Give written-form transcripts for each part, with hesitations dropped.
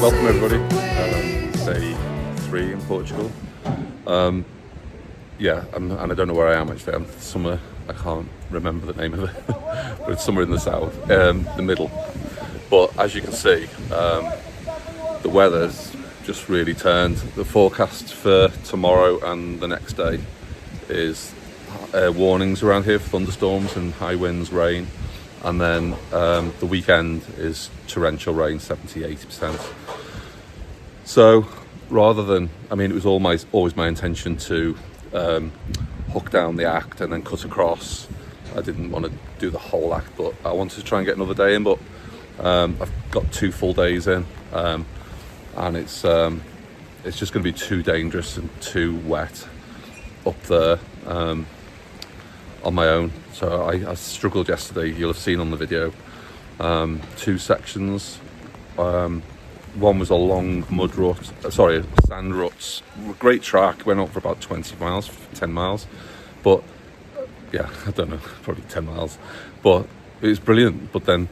Welcome everybody, day 3 in Portugal. And I don't know where I am actually. I'm somewhere, I can't remember the name of it, but it's somewhere in the south, the middle. But as you can see, the weather's just really turned. The forecast for tomorrow and the next day is warnings around here for thunderstorms and high winds, rain. And then the weekend is torrential rain, 70-80%. So rather than, it was always my intention to hook down the act and then cut across. I didn't want to do the whole act, but I wanted to try and get another day in. But I've got 2 full days in, and it's just going to be too dangerous and too wet up there on my own. So I struggled yesterday. You'll have seen on the video 2 sections. One was a long sand ruts. Great track, went up for about 20 miles, 10 miles. But yeah, I don't know, probably 10 miles. But it was brilliant. And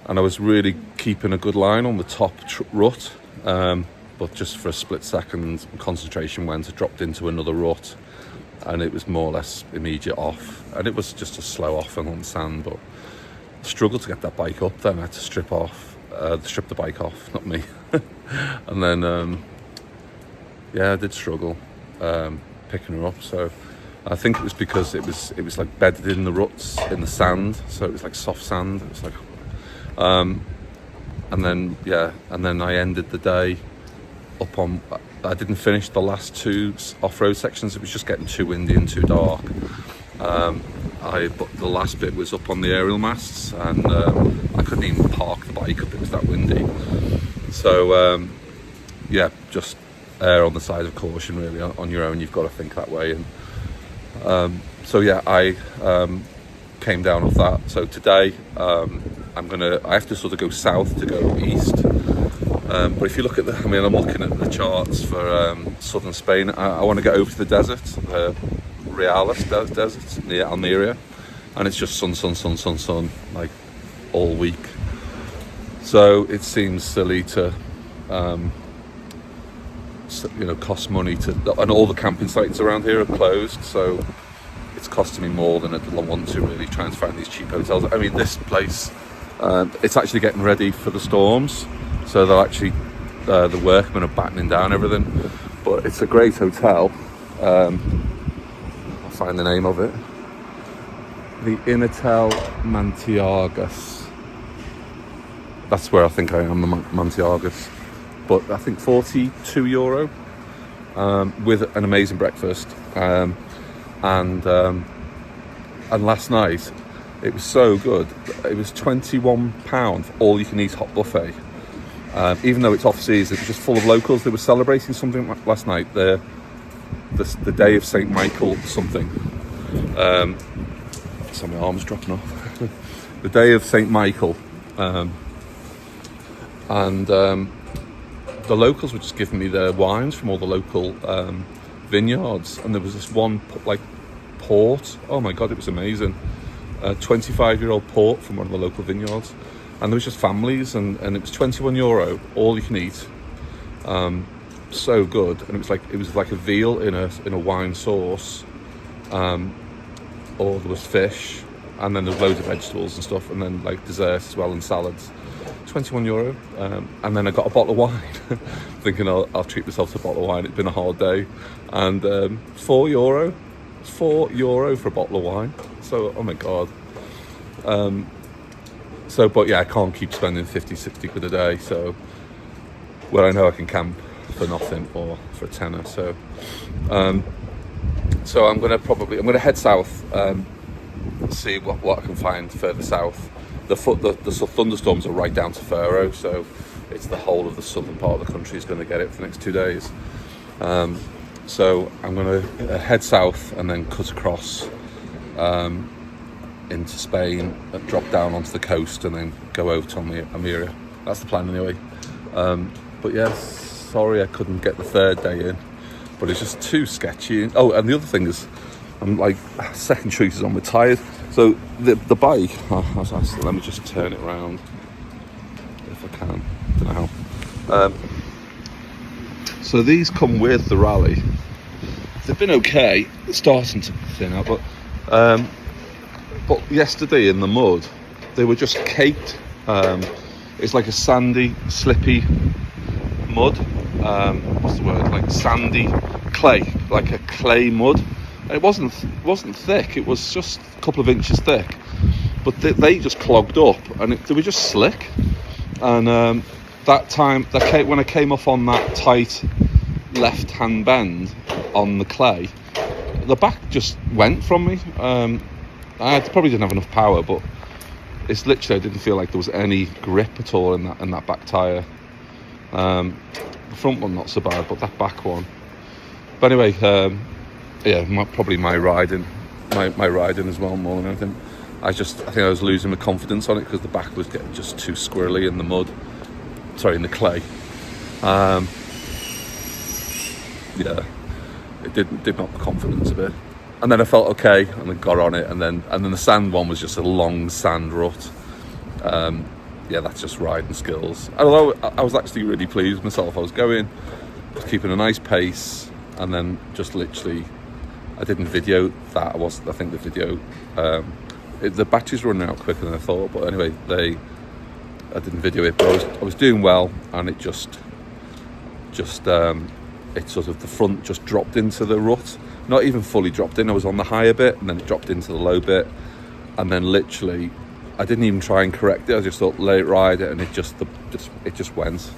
I was really keeping a good line on the top rut. But just for a split second, concentration went, it dropped into another rut. And it was more or less immediate off. And it was just a slow off and on sand, but I struggled to get that bike up. Then I had to strip the bike off, not me. And then, I did struggle picking her up. So I think it was because it was like bedded in the ruts, in the sand. So it was like soft sand. It was like, and then I ended the day up on. I didn't finish the last 2 off-road sections. It was just getting too windy and too dark. But the last bit was up on the aerial masts, and I couldn't even park the bike up. It was that windy. So just err on the side of caution. Really, on your own, you've got to think that way. And I came down off that. So today, I have to sort of go south to go east. But if you look at I'm looking at the charts for southern Spain. I want to get over to the desert, the Relentless desert near Almeria, and it's just sun, like all week. So it seems silly to, cost money and all the camping sites around here are closed. So it's costing me more than I want to really try and find these cheap hotels. This place, it's actually getting ready for the storms. So they'll actually, the workmen are battening down everything. But it's a great hotel. I'll find the name of it. The Hotel Mantiagas. That's where I think I am, the Mantiagas. But I think €42 with an amazing breakfast. And last night, it was so good. It was £21 for all you can eat hot buffet. Even though it's off season, it's just full of locals. They were celebrating something last night, the day of St. Michael something. So my arm's dropping off. The day of St. Michael. The locals were just giving me their wines from all the local vineyards. And there was this one, port. Oh my God, it was amazing. 25-year-old port from one of the local vineyards. And there was just families, and it was €21, all you can eat. So good, and it was like a veal in a wine sauce, or there was fish, and then there's loads of vegetables and stuff, and then like desserts as well and salads. €21, and then I got a bottle of wine, thinking I'll treat myself to a bottle of wine. It's been a hard day, and €4 for a bottle of wine. So oh my God. I can't keep spending 50-60 quid a day. So, I know I can camp for nothing or for a tenner. So I'm going to head south, see what I can find further south. The thunderstorms are right down to Faro, so it's the whole of the southern part of the country is going to get it for the next 2 days. So I'm going to head south and then cut across into Spain, and drop down onto the coast, and then go over to Almeria. That's the plan anyway. Sorry I couldn't get the 3rd day in, but it's just too sketchy. Oh, and the other thing is, I'm like second choices on. We're tired. So the bike. Let me just turn it around if I can. I don't know how. So these come with the rally. They've been okay. They're starting to thin out, but yesterday in the mud, they were just caked. It's like a sandy, slippy mud. What's the word? Like sandy clay, like a clay mud. And it wasn't thick. It was just a couple of inches thick, but they just clogged up, and they were just slick. And that time, when I came off on that tight left-hand bend on the clay, the back just went from me. I probably didn't have enough power, but it's literally, I didn't feel like there was any grip at all in that back tyre. The front one not so bad, but that back one. But anyway, probably my riding as well more than anything. I think I was losing my confidence on it because the back was getting just too squirrely in the mud. Sorry, in the clay. It did knock the confidence a bit. And then I felt okay, and then got on it, and then the sand one was just a long sand rut. That's just riding skills. Although I was actually really pleased with myself. I was keeping a nice pace, and then just literally, I didn't video that. I think the video, the battery's running out quicker than I thought. But anyway, I didn't video it, but I was doing well, and it just it sort of, the front just dropped into the rut. Not even fully dropped in. I was on the higher bit, and then it dropped into the low bit, and then literally, I didn't even try and correct it. I just thought, let it ride it, and it just went.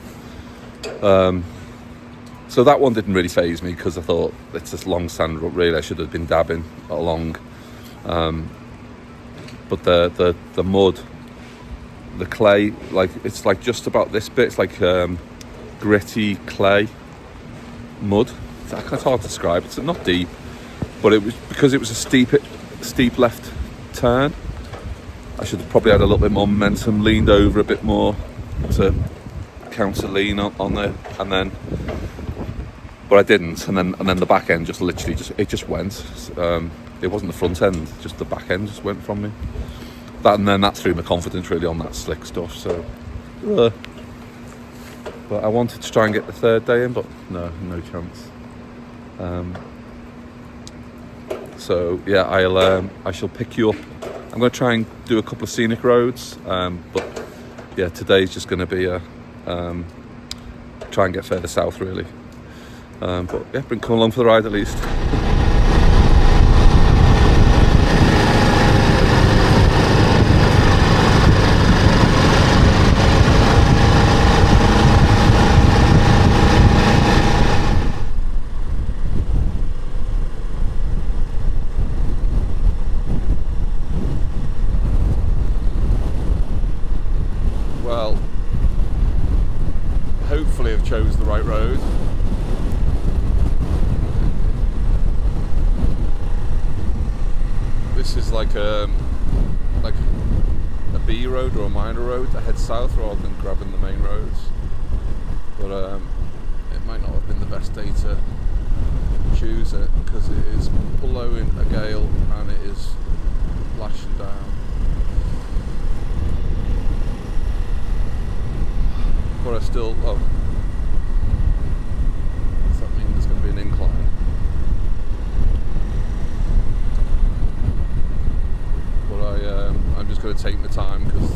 So that one didn't really faze me because I thought it's this long sand rut. Really, I should have been dabbing along. But the mud, the clay, like it's like just about this bit. It's like gritty clay mud. It's hard to describe. It's not deep, but it was because it was a steep left turn. I should have probably had a little bit more momentum, leaned over a bit more to counter lean on there, but I didn't. And then the back end just literally just went. It wasn't the front end, just the back end just went from me. And then that threw my confidence really on that slick stuff. So, but I wanted to try and get the third day in, but no chance. So yeah, I shall pick you up. I'm going to try and do a couple of scenic roads, but yeah, today's just going to be try and get further south really. But yeah, come along for the ride at least. Well, hopefully I've chose the right road. This is like a B road or a minor road that heads south rather than grabbing the main roads. But it might not have been the best day to choose it because it is blowing a gale and it is lashing down. But I still, does that mean there's going to be an incline? But I'm just going to take my time because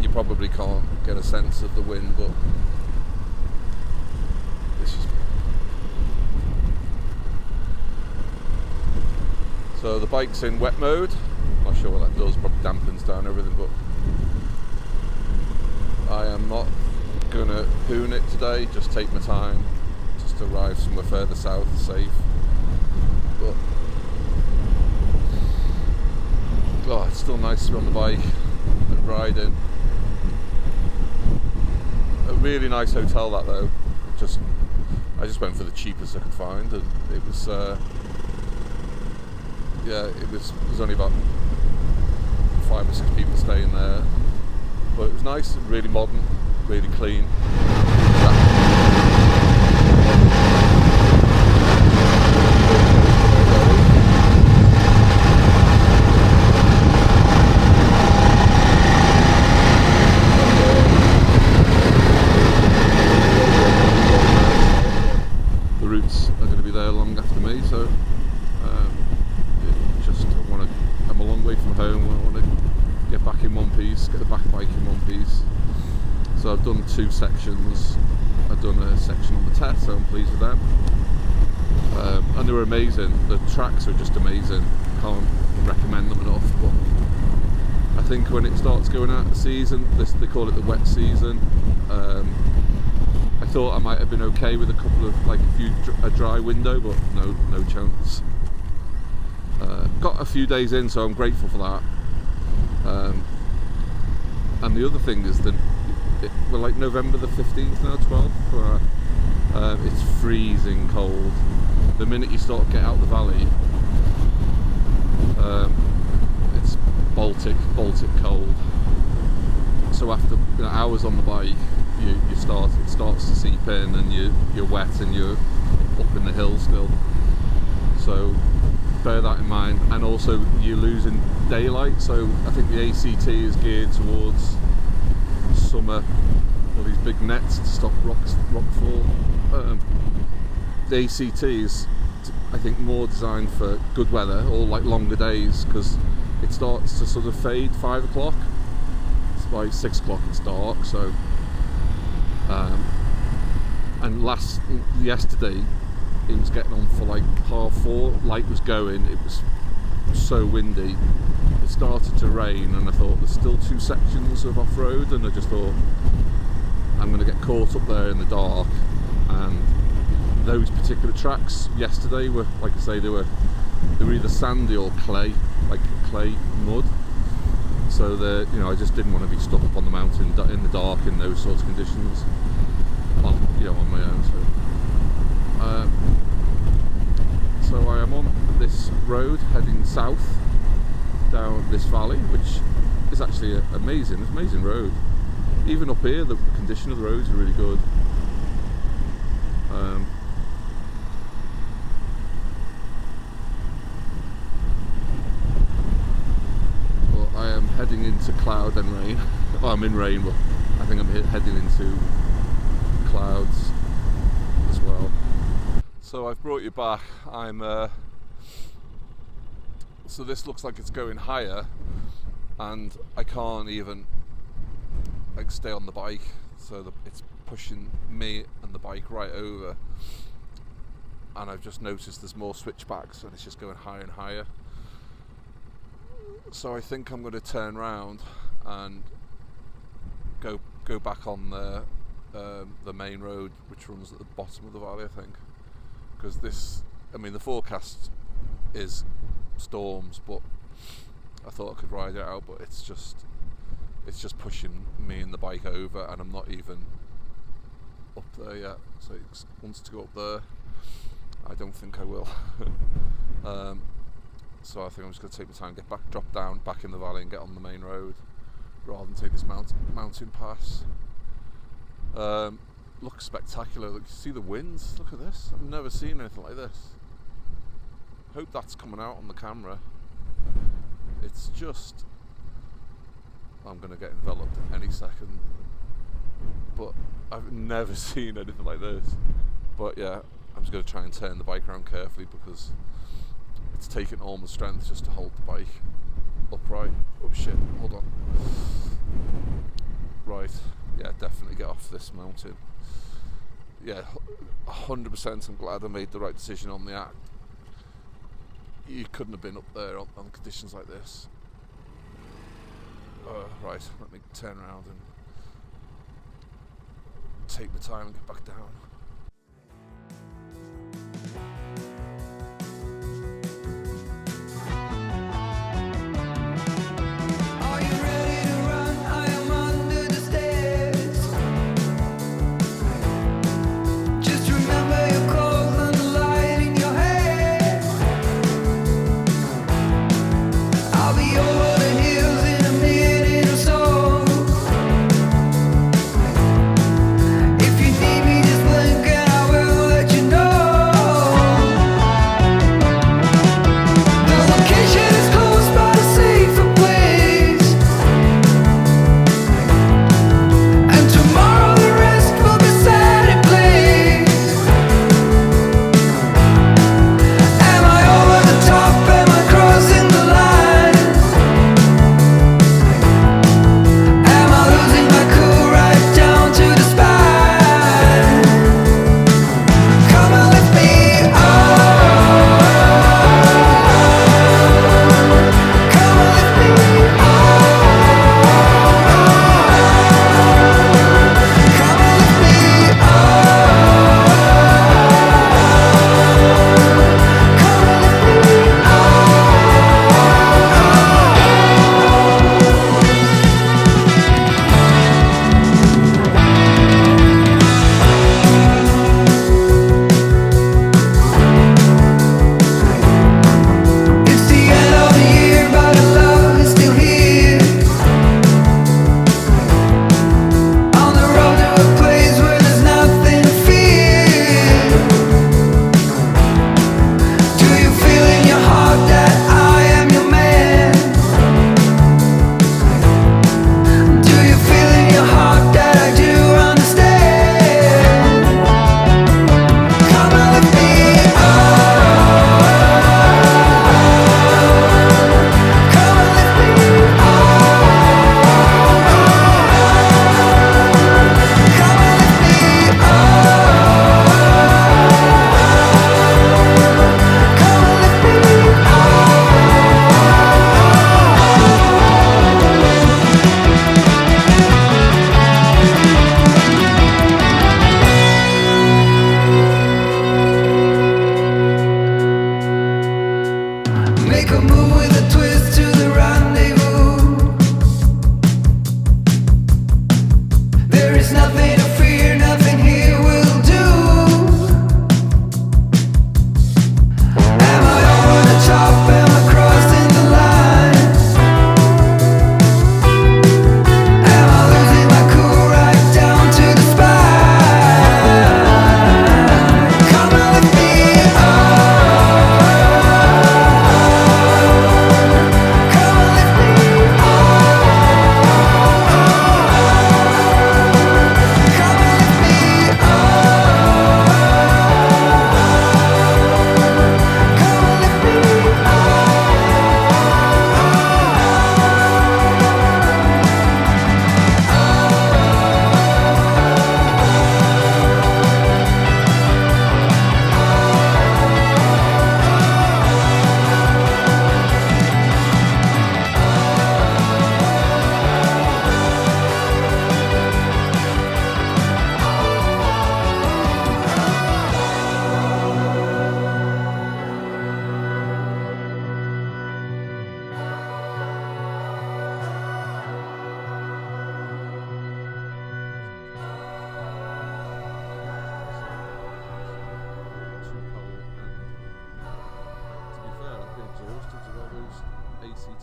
you probably can't get a sense of the wind, but this is... So the bike's in wet mode. Not sure what that does, probably dampens down everything, but I am not going to hoon it today, just take my time, just arrive somewhere further south, safe. But it's still nice to be on the bike and riding. A really nice hotel that though. I just went for the cheapest I could find, and it was it was only about 5 or 6 people staying there. But it was nice, really modern, really clean. So I've done 2 sections. I've done a section on the test, so I'm pleased with them. And they were amazing. The tracks are just amazing. Can't recommend them enough. But I think when it starts going out of the season, they call it the wet season. I thought I might have been okay with a couple of a dry window, but no chance. Got a few days in, so I'm grateful for that. And the other thing is that we're like November the 15th now, 12th. It's freezing cold. The minute you start to get out the valley, it's Baltic cold. So after hours on the bike, it starts to seep in, and you're wet and you're up in the hill still. So bear that in mind. And also you're losing daylight, so I think the ACT is geared towards summer, all these big nets to stop rockfall. The ACT is, I think, more designed for good weather or like longer days, because it starts to sort of fade 5 o'clock. It's by 6 o'clock it's dark. So and yesterday it was getting on for like 4:30. Light was going. It was so windy. It started to rain, and I thought there's still 2 sections of off-road, and I just thought I'm going to get caught up there in the dark. And those particular tracks yesterday were, like I say, they were either sandy or clay, like clay mud. So I just didn't want to be stuck up on the mountain in the dark in those sorts of conditions on my own. So I am on this road heading south down this valley, which is actually an amazing road. Even up here, the condition of the roads are really good. But I am heading into cloud and rain. Well, I'm in rain, but I think I'm heading into clouds as well. So I've brought you back. So this looks like it's going higher, and I can't even stay on the bike, so it's pushing me and the bike right over. And I've just noticed there's more switchbacks, and it's just going higher and higher. So I think I'm going to turn around and go back on the main road, which runs at the bottom of the valley, I think. Because the forecast is storms, but I thought I could ride it out, but it's just pushing me and the bike over, and I'm not even up there yet. So it wants to go up there. I don't think I will. So I think I'm just going to take my time, drop down back in the valley and get on the main road, rather than take this mountain pass. Looks spectacular. Look, you see the winds? Look at this. I've never seen anything like this. Hope that's coming out on the camera. It's just, I'm going to get enveloped any second. But I've never seen anything like this. But yeah, I'm just going to try and turn the bike around carefully, because it's taking all my strength just to hold the bike upright. Oh shit, hold on. Right, yeah, definitely get off this mountain. Yeah, 100% I'm glad I made the right decision on the act. You couldn't have been up there on conditions like this. Right, let me turn around and take my time and get back down. If you need me, just let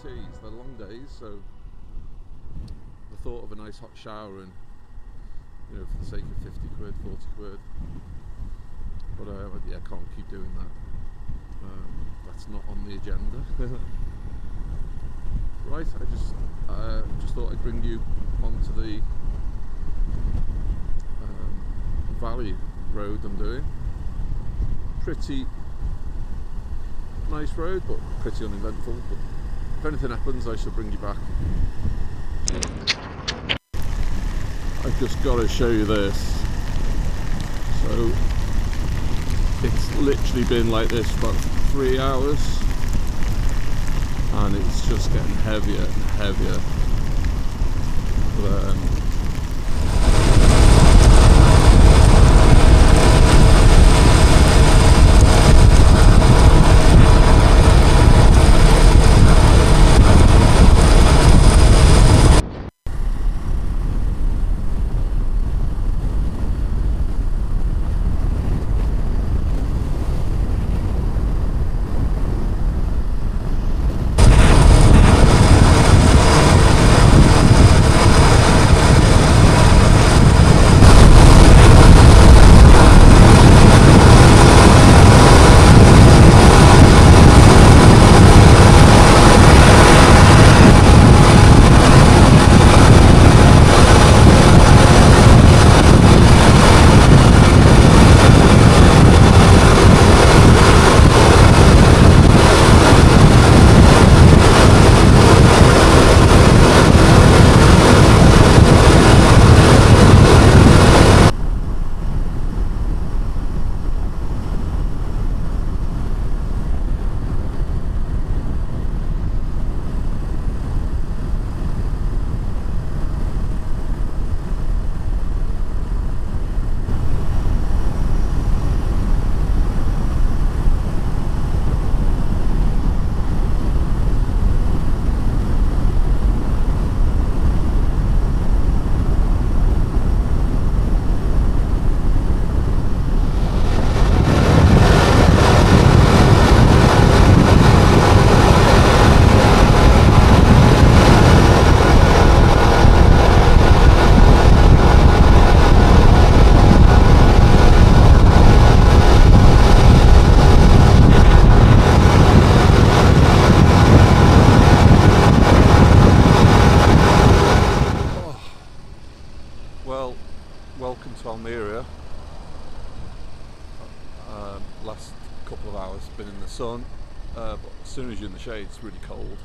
teas. They're long days, so the thought of a nice hot shower and, you know, for the sake of 50 quid, 40 quid, but yeah, I can't keep doing that. That's not on the agenda. Right, I just thought I'd bring you onto the valley road I'm doing. Pretty nice road, but pretty uneventful. But if anything happens, I shall bring you back. I've just got to show you this. So it's literally been like this for about 3 hours, and it's just getting heavier and heavier. But, last couple of hours been in the sun, but as soon as you're in the shade it's really cold.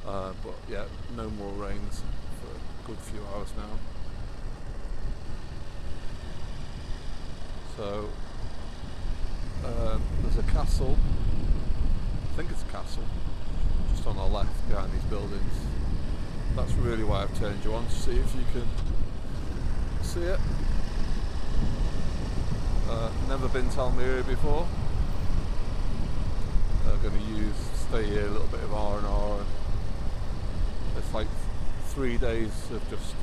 But yeah, no more rains for a good few hours now. So there's a castle, I think it's a castle, just on our left behind these buildings. That's really why I've turned you on, to see if you can see it. Never been to Almeria before. Going to stay here a little bit of R&R. It's like 3 days of just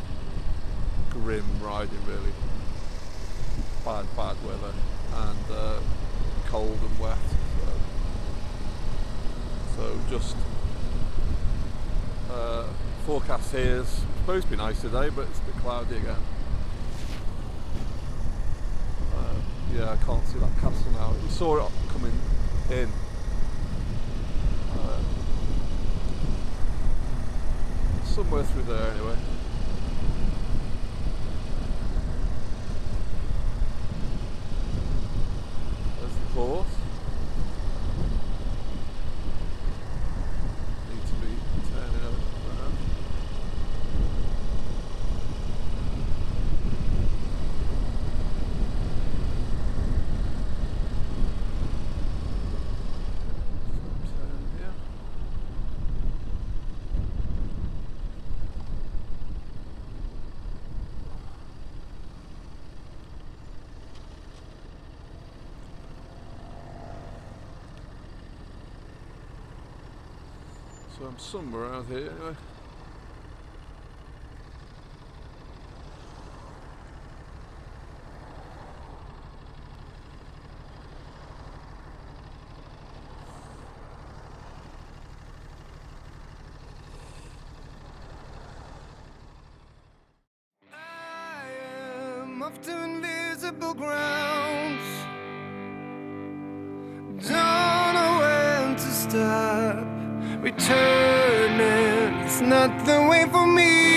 grim riding, really. Bad weather and cold and wet. So just forecast here is supposed to be nice today, but it's a bit cloudy again. Yeah, I can't see that castle now. You saw it coming in. Somewhere through there anyway. There's the horse. Need to be turning around. So I'm somewhere around here anyway. off to invisible grounds. Don't know when to stop. Returning, it's not the way for me.